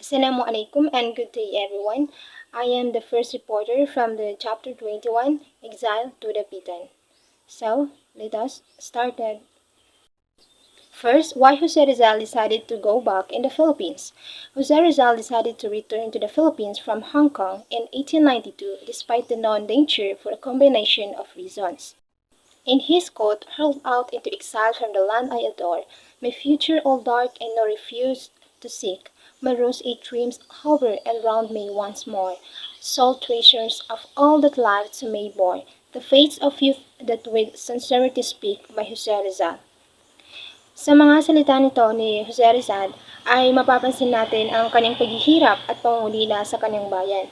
Assalamualaikum and good day everyone. I am the first reporter from the Chapter 21, Exile to Dapitan. So, let us start it. First, why Jose Rizal decided to go back in the Philippines. Jose Rizal decided to return to the Philippines from Hong Kong in 1892 despite the known danger for a combination of reasons. In his quote, hurled out into exile from the land I adore, my future all dark and no refuse to seek, my rose-8 dreams hover and round me once more, sole treasures of all that life to me bore, the fates of youth that with sincerity speak by Jose Rizal. Sa mga salita nito ni Jose Rizal ay mapapansin natin ang kanyang paghihirap at pangungulila sa kanyang bayan.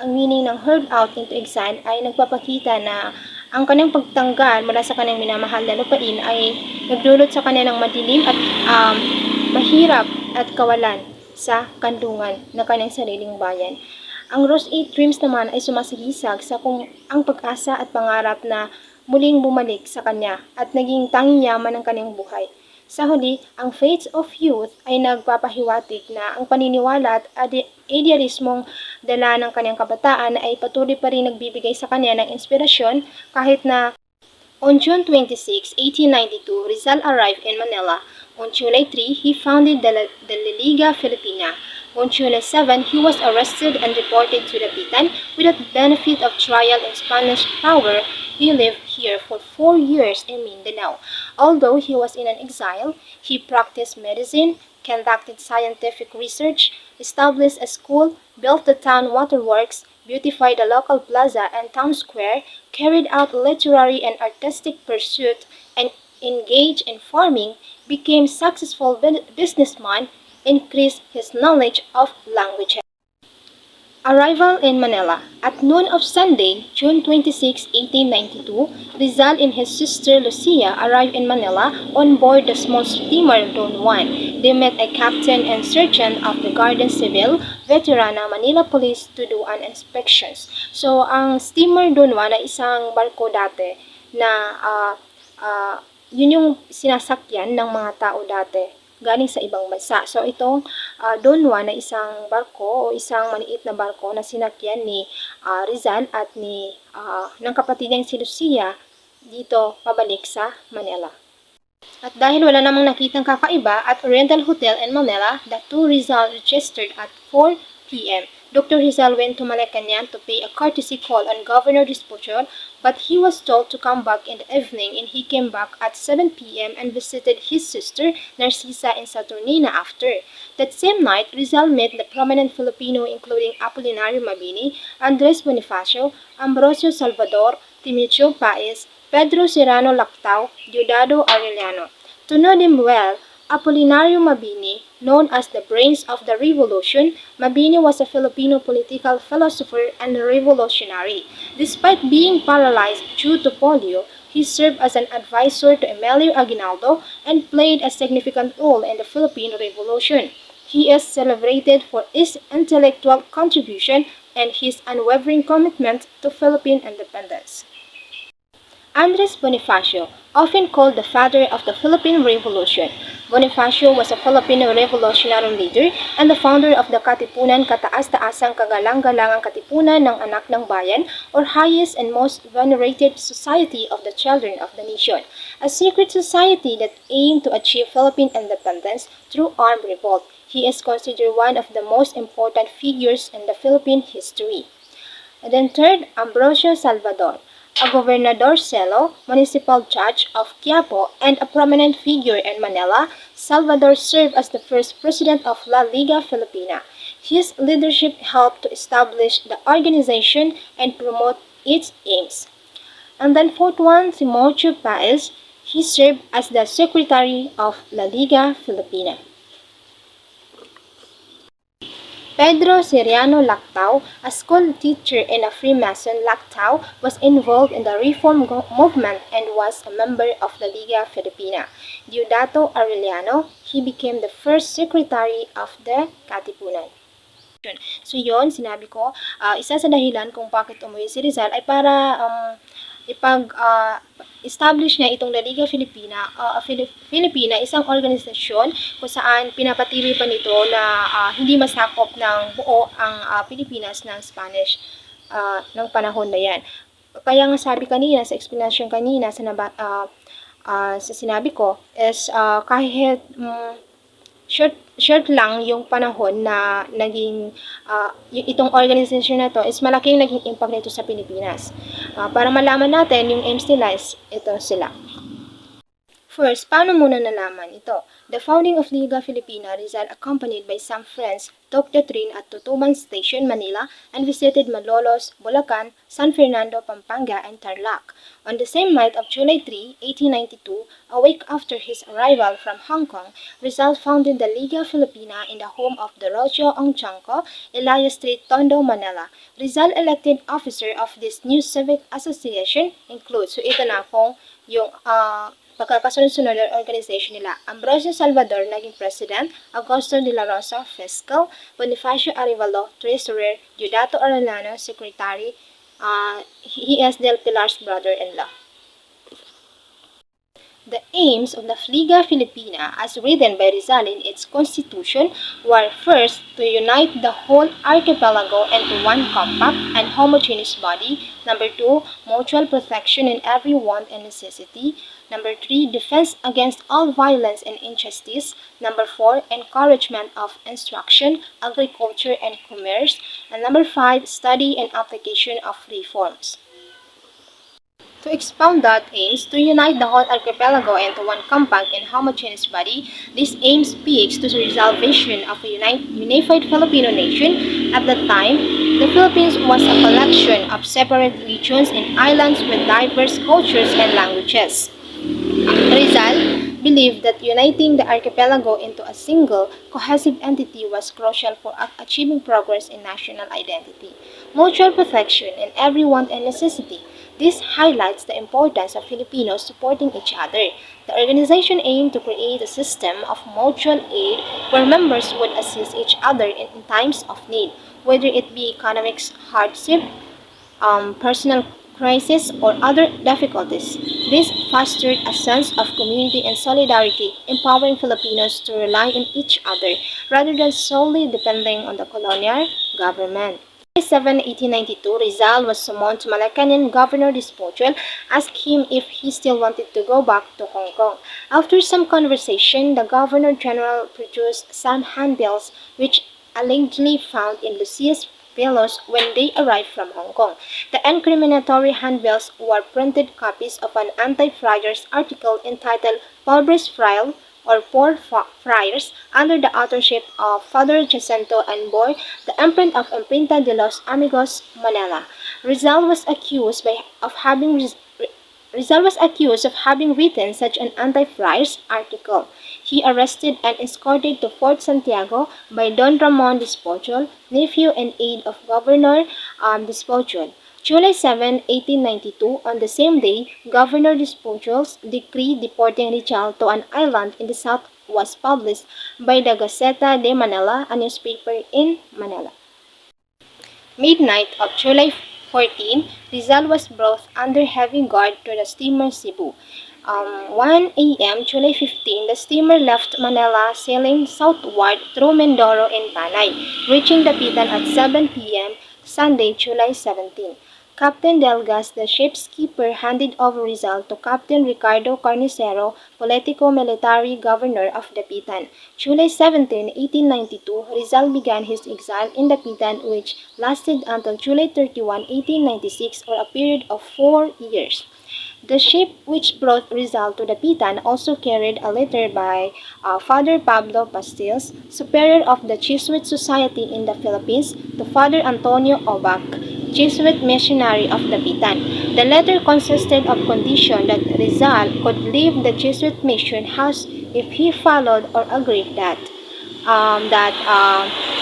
Ang meaning ng hurled out into exile ay nagpapakita na ang kanyang pagtanggal mula sa kanyang minamahal na lupain ay nagdulot sa kanya ng madilim at mahirap at kawalan sa kanlungan ng kanyang sariling bayan. Ang Rose 8 Dreams naman ay sumasagisag sa kung ang pag-asa at pangarap na muling bumalik sa kanya at naging tanging yaman ng kanyang buhay. Sa huli, ang fates of youth ay nagpapahiwatig na ang paniniwala at idealismong dala ng kanyang kabataan ay patuloy pa rin nagbibigay sa kanya ng inspirasyon kahit na on June 26, 1892, Rizal arrived in Manila. On July 3, he founded the Liga Filipina. On July 7, he was arrested and deported to Dapitan without benefit of trial in Spanish power. He lived here for 4 years in Mindanao. Although he was in an exile, he practiced medicine, conducted scientific research, established a school, built the town waterworks, beautified the local plaza and town square, carried out literary and artistic pursuit, and engaged in farming, became successful businessman, increased his knowledge of languages. Arrival in Manila. At noon of Sunday, June 26, 1892, Rizal and his sister Lucia arrived in Manila on board the small steamer Don Juan. They met a captain and sergeant of the Guardia Civil, veteran ng Manila Police to do an inspections. So, ang steamer Don Juan ay isang barko dati na yun yung sinasakyan ng mga tao dati galing sa ibang bansa. So, itong Don Juan na isang barko o isang maliit na barko na sinakyan ni Rizal at ng kapatid niyang si Lucia dito pabalik sa Manila. At dahil wala namang nakitang kakaiba at Oriental Hotel in Manila, the two Rizal registered at 4 p.m. Dr. Rizal went to Malacanang to pay a courtesy call on Governor Despotio, but he was told to come back in the evening and he came back at 7 p.m. and visited his sister Narcisa in Saturnina after. That same night, Rizal met the prominent Filipino including Apolinario Mabini, Andres Bonifacio, Ambrosio Salvador, Timoteo Paez, Pedro Serrano Lactao, Diosdado Arellano. To know them well, Apolinario Mabini, known as the brains of the revolution, Mabini was a Filipino political philosopher and revolutionary. Despite being paralyzed due to polio, he served as an advisor to Emilio Aguinaldo and played a significant role in the Philippine Revolution. He is celebrated for his intellectual contribution and his unwavering commitment to Philippine independence. Andres Bonifacio, often called the father of the Philippine Revolution. Bonifacio was a Filipino revolutionary leader and the founder of the Katipunan Kataas-Taasang Kagalang-Galangang Katipunan ng Anak ng Bayan, or highest and most venerated society of the children of the nation, a secret society that aimed to achieve Philippine independence through armed revolt. He is considered one of the most important figures in the Philippine history. And then third, Ambrosio Salvador, a gobernador-celo, municipal judge of Quiapo, and a prominent figure in Manila. Salvador served as the first president of La Liga Filipina. His leadership helped to establish the organization and promote its aims. And then fourth one, Timoteo Paez, he served as the secretary of La Liga Filipina. Pedro Serrano Lactao, a school teacher and a Freemason, Lactao was involved in the reform movement and was a member of the Liga Filipina. Diosdado Arellano, he became the first secretary of the Katipunan. So yon, sinabi ko, isa sa dahilan kung bakit umuwi si Rizal ay para establish niya itong La Liga Filipina, isang organisasyon kung saan pinapatili pa nito na hindi masakop ng buo ang Pilipinas ng Spanish ng panahon na yan. Kaya nga sabi kanina, sa explanation kanina sa sinabi ko, is kahit short lang yung panahon na naging itong organization na to is malaking naging impact nito sa Pilipinas. Para malaman natin yung aims nila is ito sila. First, paano muna nalaman ito? The founding of Liga Filipina, Rizal accompanied by some friends took the train at Tutuban Station, Manila and visited Malolos, Bulacan, San Fernando, Pampanga, and Tarlac. On the same night of July 3, 1892, a week after his arrival from Hong Kong, Rizal founded the Liga Filipina in the home of Dorocio Ongchanco, Elias Street, Tondo, Manila. Rizal elected officer of this new civic association includes, so ito na kung yung pagkakasunod-sunod ng organization nila. Ambrosio Salvador, naging president. Augusto de la Rosa, fiscal. Bonifacio Arevalo, treasurer. Diodato Arellano, secretary. He is Del Pilar's brother-in-law. The aims of the Liga Filipina, as written by Rizal in its constitution, were first to unite the whole archipelago into one compact and homogeneous body. Number 2, mutual protection in every want and necessity. Number 3, defense against all violence and injustice. Number 4, encouragement of instruction, agriculture, and commerce. And number 5, study and application of reforms. To expound that aims to unite the whole archipelago into one compact and homogeneous body, this aim speaks to the Rizal vision of a unified Filipino nation. At that time, the Philippines was a collection of separate regions and islands with diverse cultures and languages. Rizal believed that uniting the archipelago into a single, cohesive entity was crucial for achieving progress in national identity. Mutual protection in every want and necessity. This highlights the importance of Filipinos supporting each other. The organization aimed to create a system of mutual aid where members would assist each other in times of need, whether it be economic hardship, personal crisis, or other difficulties. This fostered a sense of community and solidarity, empowering Filipinos to rely on each other rather than solely depending on the colonial government. On July 7, 1892, Rizal was summoned to Malacañang. Governor Despojol asked him if he still wanted to go back to Hong Kong. After some conversation, the Governor-General produced some handbills which allegedly found in Lucia's pillows when they arrived from Hong Kong. The incriminatory handbills were printed copies of an anti-friars article entitled Pobres Friar or Poor Friars under the authorship of Father Jacinto and bore the imprint of Imprinta de los Amigos, Manila. Rizal was accused of having written such an anti-friars article. He arrested and escorted to Fort Santiago by Don Ramon Despojol, nephew and aide of Governor Despojol. July 7, 1892, on the same day, Governor Despojol's decree deporting Rizal to an island in the south was published by the Gaceta de Manila, a newspaper in Manila. Midnight of July 14, Rizal was brought under heavy guard to the steamer Cebu. 1 a.m. July 15, the steamer left Manila sailing southward through Mindoro and Panay, reaching Dapitan at 7 p.m. Sunday, July 17. Captain Delgas, the ship's keeper, handed over Rizal to Captain Ricardo Carnicero, politico-military governor of Dapitan. July 17, 1892, Rizal began his exile in Dapitan, which lasted until July 31, 1896, or a period of 4 years. The ship which brought Rizal to Dapitan also carried a letter by Father Pablo Pastilles, superior of the Jesuit Society in the Philippines, to Father Antonio Obac, Jesuit missionary of Dapitan. The letter consisted of condition that Rizal could leave the Jesuit mission house if he followed or agreed that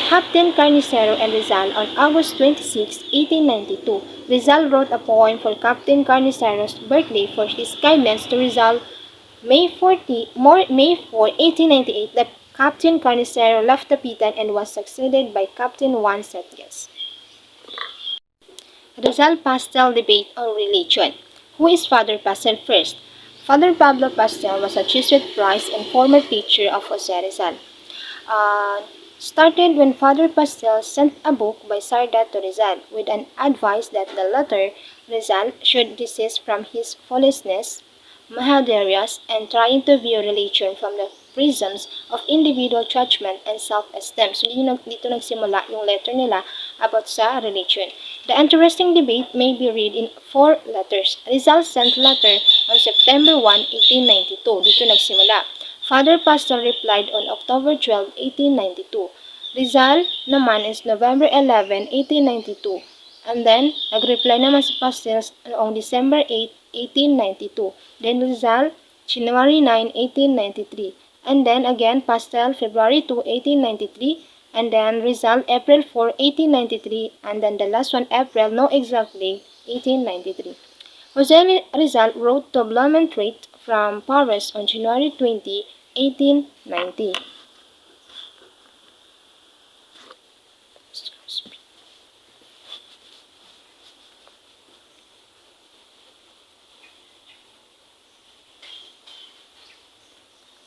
Captain Carnicero and Rizal on August 26, 1892. Rizal wrote a poem for Captain Carnicero's birthday for his kindness to Rizal. May 4, 1898, the Captain Carnicero left Dapitan and was succeeded by Captain Juan Setias. Rizal Pastel Debate on Religion. Who is Father Pastel first? Father Pablo Pastel was a Jesuit priest and former teacher of Jose Rizal. Uh, Started when Father Pastel sent a book by Sarda to Rizal with an advice that the latter, Rizal, should desist from his foolishness, mahaderias, and trying to view religion from the prisms of individual judgment and self-esteem. So dito nagsimula yung letter nila about sa religion. The interesting debate may be read in 4 letters. Rizal sent letter on September 1, 1892. Dito nagsimula. Father Pastel replied on October 12, 1892. Rizal naman is November 11, 1892. And then, nag-reply naman si Pastel noong December 8, 1892. Then Rizal, January 9, 1893. And then again, Pastel, February 2, 1893. And then Rizal, April 4, 1893. And then the last one, April, no exact date, 1893. Jose Rizal wrote to Blumentritt from Paris on January 20, 1890.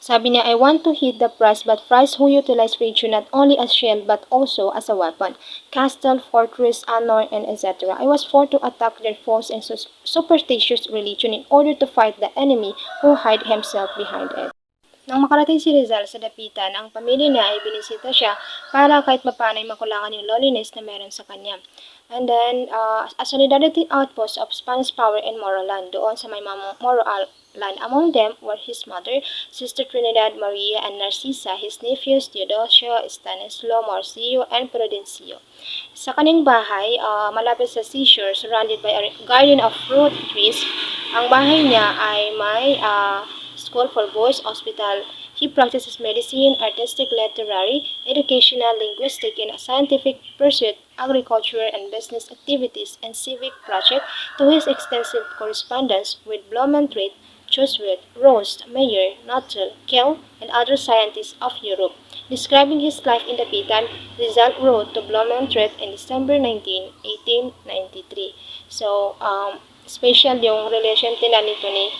Sabi niya, I want to hit the prize, but prize who utilize religion not only as shield but also as a weapon. Castle, fortress, honor, and etc. I was forced to attack their false and superstitious religion in order to fight the enemy who hide himself behind it. Nang makarating si Rizal sa Dapitan, ang pamilya niya ay binisita siya para kahit papaano ay makulangan yung loneliness na meron sa kanya. And then, a solidarity outpost of Spanish power in Morolan, doon sa may Morolan. Among them were his mother, Sister Trinidad, Maria, and Narcisa, his nephews Theodosio, Stanislao, Marcio, and Prudencio. Sa kaning bahay, malapit sa seashore, surrounded by a garden of fruit trees, ang bahay niya ay may school for boys, hospital. He practices medicine, artistic, literary, educational, linguistic, and scientific pursuit, agriculture and business activities, and civic project. To his extensive correspondence with Blumentritt, Jesuit, Rost, Mayer, Nuttall, Kell, and other scientists of Europe. Describing his life in Dapitan, Rizal wrote to Blumentritt in December 19, 1893. So, special yung relation nila nito ni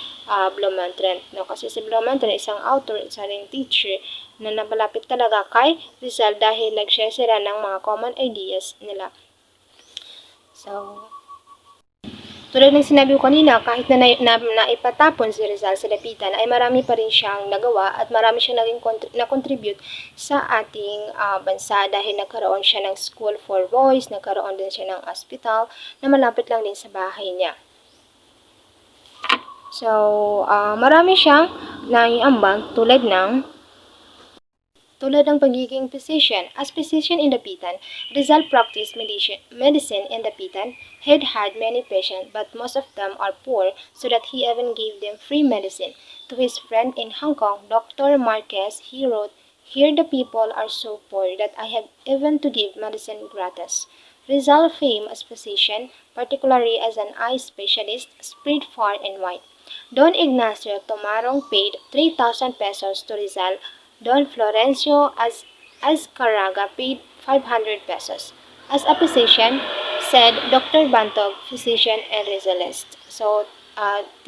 Blumentritt. No? Kasi si Blumentritt isang author, isa ring teacher na napalapit talaga kay Rizal dahil nag-share sila ng mga common ideas nila. So, tulad ng sinabi ko kanina, kahit na naipatapon si Rizal sa Dapitan, ay marami pa rin siyang nagawa at marami siyang naging na-contribute sa ating bansa dahil nagkaroon siya ng school for boys, nagkaroon din siya ng hospital na malapit lang din sa bahay niya. So, marami siyang naiambag tulad ng pagiging physician. As physician in Dapitan, Rizal practiced medicine in Dapitan. He had many patients, but most of them are poor, so that he even gave them free medicine. To his friend in Hong Kong, Dr. Marquez, he wrote, "Here the people are so poor that I have even to give medicine gratis." Rizal's fame as physician, particularly as an eye specialist, spread far and wide. Don Ignacio Tomarong paid 3,000 pesos to Rizal. Don Florencio Azcaraga paid 500 pesos. As a physician, said Dr. Bantog, physician and Rizalist. So,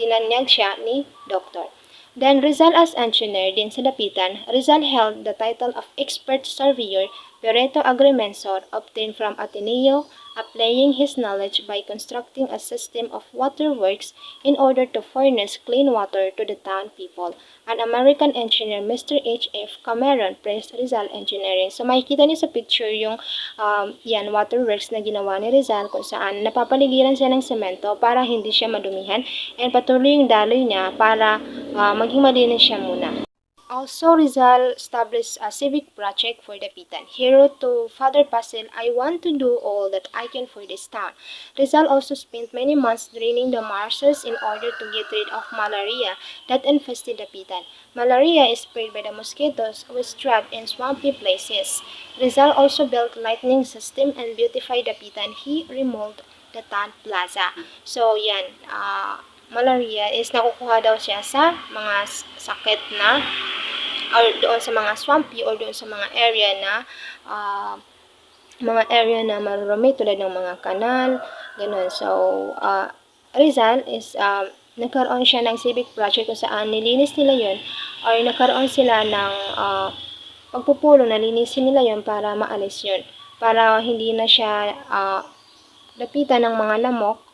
tinanyag siya ni Dr. Then Rizal as engineer din sa Dapitan, Rizal held the title of expert surveyor, Pereto Agrimensor, obtained from Ateneo, applying his knowledge by constructing a system of waterworks in order to furnish clean water to the town people. An American engineer, Mr. H.F. Cameron, praised Rizal Engineering. So makikita niyo sa picture yung yan, waterworks na ginawa ni Rizal kung saan napapaligiran siya ng semento para hindi siya madumihan and patuloy yung daloy niya para maging malinis siya muna. Also, Rizal established a civic project for Dapitan. He wrote to Father Pastel, "I want to do all that I can for this town." Rizal also spent many months draining the marshes in order to get rid of malaria that infested Dapitan. Malaria is spread by the mosquitoes which thrive in swampy places. Rizal also built lightning system and beautified Dapitan. He remodeled the town plaza. So, yan. Malaria is nakukuha daw siya sa mga sakit na or doon sa mga swampy or doon sa mga area na marurumi tulad ng mga kanal, ganun. So, Rizal is nagkaroon siya ng civic project kung saan nilinis nila yon or nagkaroon sila ng pagpupulong, nalinisin nila yon para maalis yon. Para hindi na siya lapitan ng mga lamok,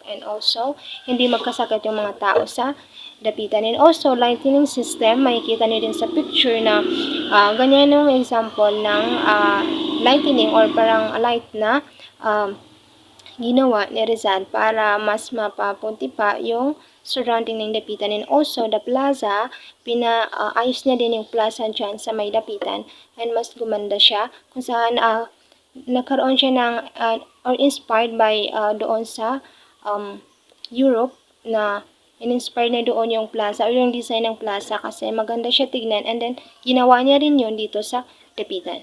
and also hindi magkasakit yung mga tao sa dapitan. And also, lightning system, makikita niyo din sa picture na ganyan yung example ng lightning or parang light na ginawa ni Rizal para mas mapapunti pa yung surrounding ng dapitan. And also, the plaza, ayos niya din yung plaza dyan sa may dapitan and mas gumanda siya kung saan nagkaroon siya ng or inspired by doon sa Europe na in-inspired na doon yung plaza or yung design ng plaza kasi maganda siya tignan, and then ginawa niya rin yun dito sa dapitan.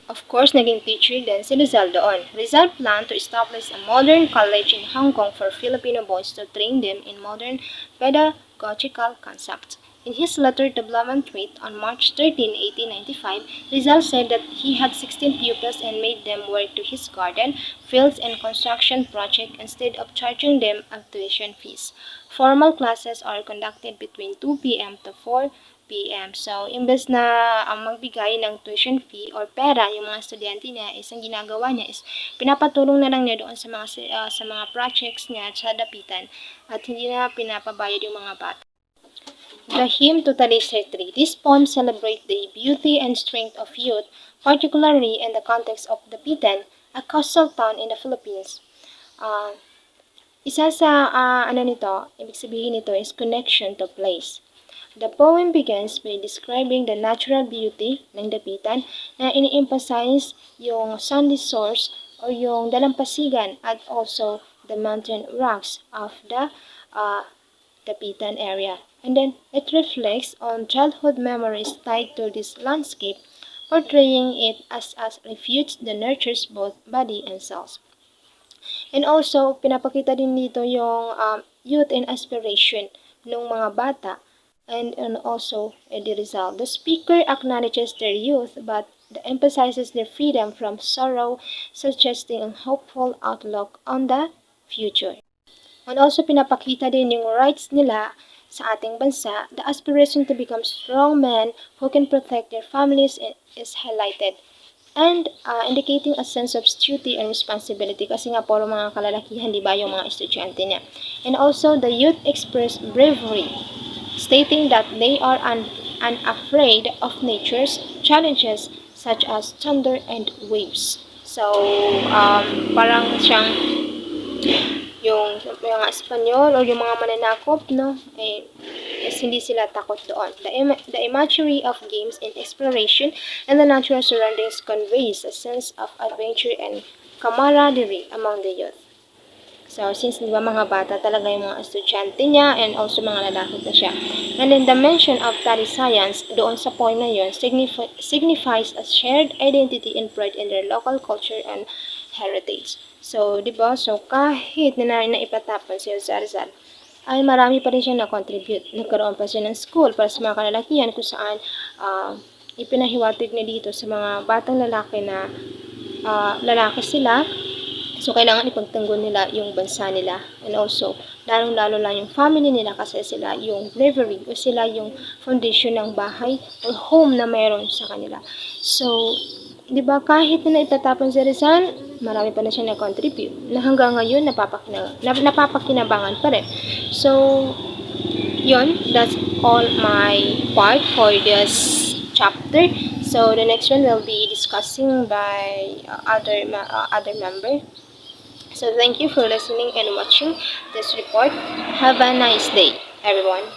Of course, naging teacher din si Rizal doon. Rizal planned to establish a modern college in Hong Kong for Filipino boys to train them in modern pedagogical concepts. In his letter to Blumentritt on March 13, 1895, Rizal said that he had 16 pupils and made them work to his garden, fields, and construction project instead of charging them of tuition fees. Formal classes are conducted between 2 p.m. to 4 p.m. So, imbes na magbigay ng tuition fee or pera yung mga estudyante niya, ang ginagawa niya is pinapatulong na lang niya doon sa mga projects niya sa dapitan at hindi na pinapabayad yung mga bata. The hymn to Talisay-3. This poem celebrates the beauty and strength of youth, particularly in the context of Dapitan, a coastal town in the Philippines. Isa sa ibig sabihin nito is connection to place. The poem begins by describing the natural beauty ng Dapitan na ini-emphasize yung sandy shores o yung dalampasigan at also the mountain rocks of the Dapitan area. And then it reflects on childhood memories tied to this landscape, portraying it as a refuge that nurtures both body and soul. And also, pinapakita din dito yung youth and aspiration ng mga bata and also the result. The speaker acknowledges their youth but emphasizes their freedom from sorrow, suggesting a hopeful outlook on the future. And also, pinapakita din yung rights nila sa ating bansa. The aspiration to become strong men who can protect their families is highlighted. And indicating a sense of duty and responsibility kasi nga puro mga kalalakihan, di ba, yung mga estudyante niya. And also, the youth express bravery, stating that they are unafraid of nature's challenges such as thunder and waves. So, parang siyang yung mga Espanyol o yung mga mananakop, no, hindi sila takot doon. The imagery of games and exploration and the natural surroundings conveys a sense of adventure and camaraderie among the youth. So, since diba mga bata talaga yung mga estudyante niya and also mga lalaki na siya. And then the mention of tally science doon sa poem na yun signifies a shared identity and pride in their local culture and heritage. So, diba? So, kahit na naipatapon si Rizal, ay marami pa rin siyang na-contribute. Nagkaroon pa siya ng school para sa mga kalalakihan kung saan ipinahiwatig na dito sa mga batang lalaki na lalaki sila. So, kailangan ipagtanggol nila yung bansa nila. And also, lalong-lalo lang yung family nila kasi sila yung bravery o sila yung foundation ng bahay or home na mayroon sa kanila. So, di ba, kahit na itatapon si Rizal, marami pa na siya na-contribute na hanggang ngayon napapakinabangan pa rin. So, yun, that's all my part for this chapter. So, the next one will be discussing by other member. So, thank you for listening and watching this report. Have a nice day, everyone.